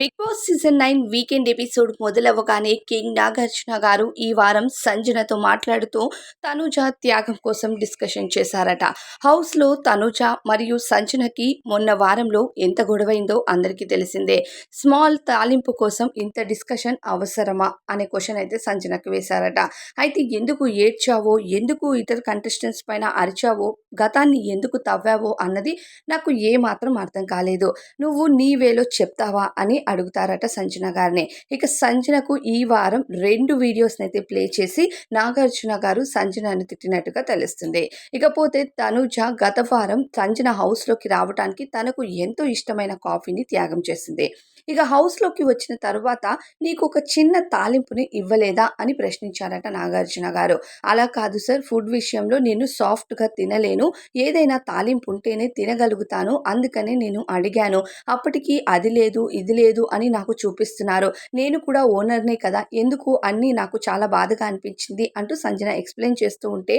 Big boss season 9 weekend episode మొదలవ్వగానే king Nagarjuna గారు ఈ వారం సంజనతో మాట్లాడుతూ తనుజ త్యాగం కోసం డిస్కషన్ చేశారట. హౌస్లో తనుజ మరియు సంజనకి మొన్న వారంలో ఎంత గొడవైందో అందరికీ తెలిసిందే. స్మాల్ తాలింపు కోసం ఇంత డిస్కషన్ అవసరమా అనే క్వశ్చన్ అయితే సంజనకు వేశారట. అయితే ఎందుకు ఏడ్చావో, ఎందుకు ఇతర కంటెస్టెంట్స్ పైన అరిచావో, గతాన్ని ఎందుకు తవ్వావో అన్నది నాకు ఏమాత్రం అర్థం కాలేదు. నువ్వు నీ వేలో చెప్తావా అని అడుగుతారట సంజన గారిని. ఇక సంజనకు ఈ వారం 2 వీడియోస్ని అయితే ప్లే చేసి నాగార్జున గారు సంజనను తిట్టినట్టుగా తెలుస్తుంది. ఇకపోతే తనుజ గత వారం సంజన హౌస్లోకి రావడానికి తనకు ఎంతో ఇష్టమైన కాఫీని త్యాగం చేసింది. ఇక హౌస్లోకి వచ్చిన తరువాత నీకు ఒక చిన్న తాలింపుని ఇవ్వలేదా అని ప్రశ్నించారట నాగార్జున గారు. అలా కాదు సార్, ఫుడ్ విషయంలో నేను సాఫ్ట్గా తినలేను, ఏదైనా తాలింపు ఉంటేనే తినగలుగుతాను, అందుకనే నేను అడిగాను, అప్పటికి అది లేదు ఇది లేదు అని నాకు చూపిస్తున్నారు, నేను కూడా ఓనర్నే కదా, ఎందుకు అన్నీ నాకు చాలా బాధగా అనిపించింది అంటూ సంజన ఎక్స్ప్లెయిన్ చేస్తూ ఉంటే,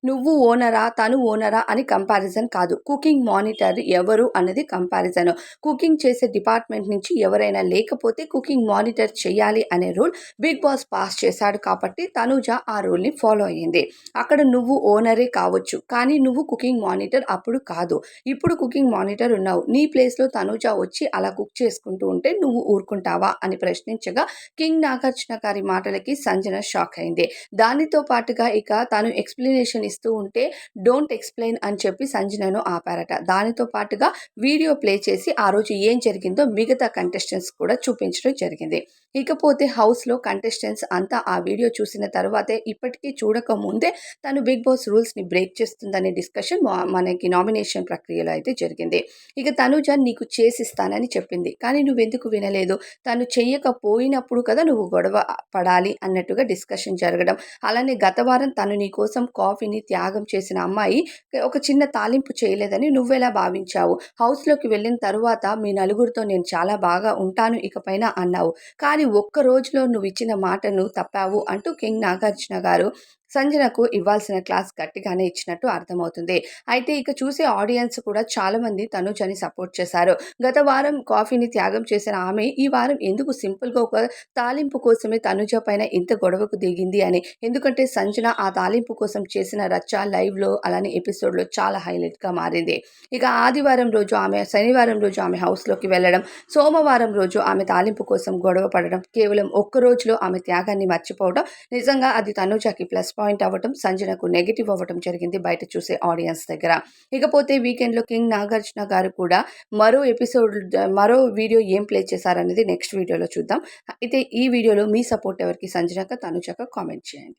నువ్వు ఓనరా తను ఓనరా అని కంపారిజన్ కాదు, కుకింగ్ మానిటర్ ఎవరు అన్నది కంపారిజన్. కుకింగ్ చేసే డిపార్ట్మెంట్ నుంచి ఎవరైనా లేకపోతే కుకింగ్ మానిటర్ చేయాలి అనే రూల్ బిగ్ బాస్ పాస్ చేశాడు కాబట్టి తనుజ ఆ రూల్ని ఫాలో అయ్యింది. అక్కడ నువ్వు ఓనరే కావచ్చు, కానీ నువ్వు కుకింగ్ మానిటర్ అప్పుడు కాదు, ఇప్పుడు కుకింగ్ మానిటర్ ఉన్నావు, నీ ప్లేస్లో తనుజ వచ్చి అలా కుక్ చేసుకుంటూ ఉంటే నువ్వు ఊరుకుంటావా అని ప్రశ్నించగా కింగ్ నాగార్జున గారి మాటలకి సంజన షాక్ అయింది. దానితో పాటుగా ఇక తను ఎక్స్ప్లెనేషన్ ఇస్తూ ఉంటే డోంట్ ఎక్స్ప్లెయిన్ అని చెప్పి సంజనను ఆపారట. దానితో పాటుగా వీడియో ప్లే చేసి ఆ రోజు ఏం జరిగిందో మిగతా కంటెస్టెంట్స్ కూడా చూపించడం జరిగింది. ఇకపోతే హౌస్లో కంటెస్టెంట్స్ అంతా ఆ వీడియో చూసిన తర్వాతే ఇప్పటికీ చూడక ముందే తను బిగ్ బాస్ రూల్స్ని బ్రేక్ చేస్తుందనే డిస్కషన్ మనకి నామినేషన్ ప్రక్రియలో అయితే జరిగింది. ఇక తనుజ నీకు చేసిస్తానని చెప్పింది, కానీ నువ్వెందుకు వినలేదు, తను చెయ్యకపోయినప్పుడు కదా నువ్వు గొడవ పడాలి అన్నట్టుగా డిస్కషన్ జరగడం. అలానే గత వారం తను నీ కోసం కాఫీని త్యాగం చేసిన అమ్మాయి ఒక చిన్న తాలింపు చేయలేదని నువ్వెలా భావించావు, హౌస్లోకి వెళ్ళిన తరువాత మీ నలుగురితో నేను చాలా బాగా ఉంటాను ఇకపైన అన్నావు, కానీ ఒక్క రోజులో నువ్వు ఇచ్చిన మాటను తప్పావు అంటూ కింగ్ నాగార్జున గారు సంజనకు ఇవ్వాల్సిన క్లాస్ గట్టిగానే ఇచ్చినట్టు అర్థమవుతుంది. అయితే ఇక చూసే ఆడియన్స్ కూడా చాలామంది తనుజని సపోర్ట్ చేశారు. గత వారం కాఫీని త్యాగం చేసిన ఆమె ఈ వారం ఎందుకు సింపుల్గా ఒక తాలింపు కోసమే తనుజ పైన ఇంత గొడవకు దిగింది అని. ఎందుకంటే సంజన ఆ తాలింపు కోసం చేసిన రచ్చ లైవ్లో అలానే ఎపిసోడ్లో చాలా హైలైట్గా మారింది. ఇక ఆదివారం రోజు ఆమె, శనివారం రోజు ఆమె హౌస్లోకి వెళ్ళడం, సోమవారం రోజు ఆమె తాలింపు కోసం గొడవ పడడం, కేవలం ఒక్క రోజులో ఆమె త్యాగాన్ని మర్చిపోవడం, నిజంగా అది తనుజకి ప్లస్ పాయింట్ అవ్వటం, సంజనకు నెగిటివ్ అవ్వటం జరిగింది బయట చూసే ఆడియన్స్ దగ్గర. ఇకపోతే వీకెండ్లో కింగ్ నాగార్జున గారు కూడా మరో వీడియో ఏం ప్లే చేశారనేది నెక్స్ట్ వీడియోలో చూద్దాం. అయితే ఈ వీడియోలో మీ సపోర్ట్ ఎవరికి, సంజనక తనుజక, కామెంట్ చేయండి.